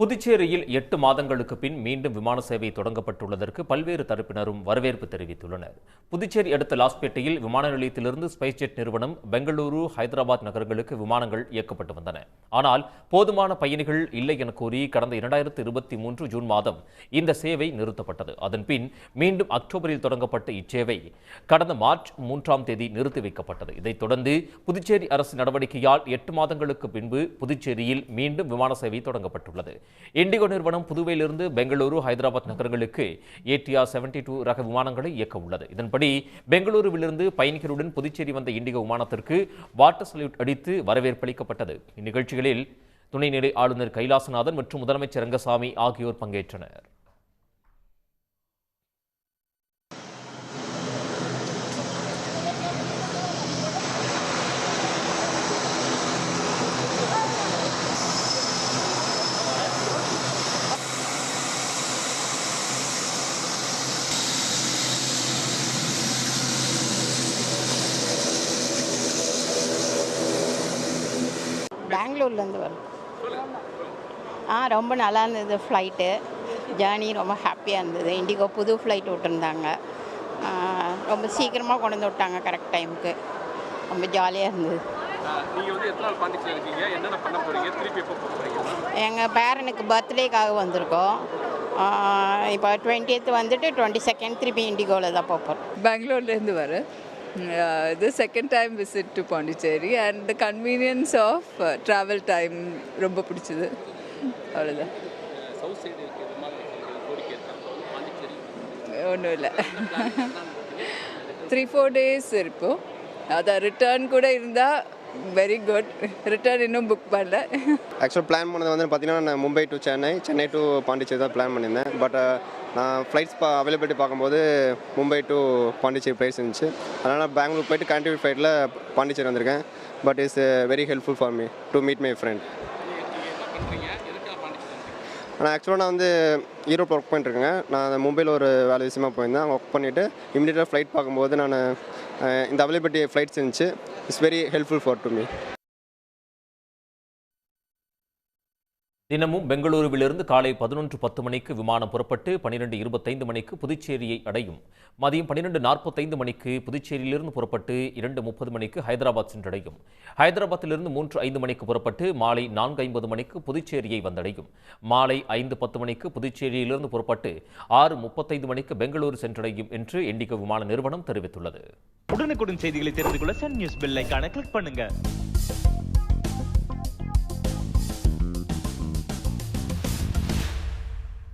புதுச்சேரியில் 8 மாதங்களுக்கு பின் மீண்டும் விமான சேவை தொடங்கப்பட்டுள்ளதற்கு பல்வேறு தரப்பினரும் வரவேற்பு தெரிவித்துள்ளனர். புதுச்சேரி அடுத்த லாஸ்பேட்டையில் விமான நிலையத்திலிருந்து ஸ்பைஸ்ஜெட் நிறுவனம் பெங்களூரு, ஹைதராபாத் நகரங்களுக்கு விமானங்கள் இயக்கப்பட்டு வந்தன. ஆனால் போதுமான பயணிகள் இல்லை என கூறி கடந்த 2023 ஜூன் மாதம் இந்த சேவை நிறுத்தப்பட்டது. அதன்பின் மீண்டும் அக்டோபரில் தொடங்கப்பட்ட இச்சேவை கடந்த மார்ச் 3ஆம் தேதி நிறுத்தி வைக்கப்பட்டது. இதைத் தொடர்ந்து புதுச்சேரி அரசு நடவடிக்கையால் 8 மாதங்களுக்கு பின்பு புதுச்சேரியில் மீண்டும் விமான சேவை தொடங்கப்பட்டுள்ளது. இண்டிகோ நிறுவனம் புதுவையிலிருந்து பெங்களூரு, ஹைதராபாத் நகரங்களுக்கு ATR 72 ரக விமானங்களை இயக்க உள்ளது. இதன்படி பெங்களூருவிலிருந்து பயணிகளுடன் புதுச்சேரி வந்த இண்டிகோ விமானத்திற்கு வாட்டர் சல்யூட் அடித்து வரவேற்பளிக்கப்பட்டது. இந்நிகழ்ச்சிகளில் துணைநிலை ஆளுநர் கைலாசநாதன் மற்றும் முதலமைச்சர் ரங்கசாமி ஆகியோர் பங்கேற்றனர். பெங்களூர்லேருந்து வரும். ரொம்ப நல்லா இருந்தது. ஃப்ளைட்டு ஜேர்னி ரொம்ப ஹாப்பியாக இருந்தது. இண்டிகோ புது ஃப்ளைட் விட்டுருந்தாங்க. ரொம்ப சீக்கிரமாக கொண்டு வந்து விட்டாங்க கரெக்ட் டைமுக்கு. ரொம்ப ஜாலியாக இருந்தது. எங்கள் பேரனுக்கு பர்த்டேக்காக வந்திருக்கோம். இப்போ 20th வந்துட்டு 22nd திருப்பி இண்டிகோவில் தான் போகிறோம். பெங்களூர்லேருந்து வரேன். The second time visit to Pondicherry and the convenience of travel time ரொம்ப பிடிச்சது. அவ்வளோதான். ஒன்றும் இல்லை. 3-4 days இருப்போம். அதான் ரிட்டர்ன் கூட இருந்தால் வெரி குட். ரிட்டர்ன் இன்னும் புக் பண்ணல. ஆக்சுவலாக பிளான் பண்ணது வந்து பார்த்தீங்கன்னா நான் மும்பை டு சென்னை டு பாண்டிச்சேரி தான் பிளான் பண்ணியிருந்தேன். பட் நான் ஃப்ளைட்ஸ் அவைலபிலிட்டி பார்க்கும்போது மும்பை டு பாண்டிச்சேரி ஃப்ளைட்ஸ் இருந்துச்சு. அதனால் பெங்களூர் போய்ட்டு கனெக்டிவ் ஃப்ளைட்டில் பாண்டிச்சேரி வந்திருக்கேன். But it's very helpful for me to meet my friend. நான் ஆக்சுவலாக நான் வந்து யூரோப்பில் ஒர்க் பண்ணிட்டுருக்கேங்க. நான் மும்பையில் ஒரு வேலை விஷயமாக போயிருந்தேன். அங்கே ஒர்க் பண்ணிவிட்டு இமீடியட்டாக ஃப்ளைட் பார்க்கும்போது நான் இந்த அவைலபிலிட்டி ஃப்ளைட்ஸ் இருந்துச்சு. It's very helpful for to me. தினமும் பெங்களூருவிலிருந்து காலை 11:10 மணிக்கு விமானம் புறப்பட்டு 12:25 மணிக்கு புதுச்சேரியை அடையும். மதியம் 12:45 மணிக்கு புதுச்சேரியிலிருந்து புறப்பட்டு 2:30 மணிக்கு ஹைதராபாத் சென்றடையும். ஹைதராபாத்திலிருந்து 3:05 மணிக்கு புறப்பட்டு மாலை 4:50 மணிக்கு புதுச்சேரியை வந்தடையும். மாலை 5:10 மணிக்கு புதுச்சேரியிலிருந்து புறப்பட்டு 6:35 மணிக்கு பெங்களூரு சென்றடையும் என்று இண்டிகோ விமான நிறுவனம் தெரிவித்துள்ளது. உடனுக்குடன் செய்திகளை தெரிந்து கொள்ள சன் நியூஸ் பெல் ஐகானை கிளிக் பண்ணுங்க.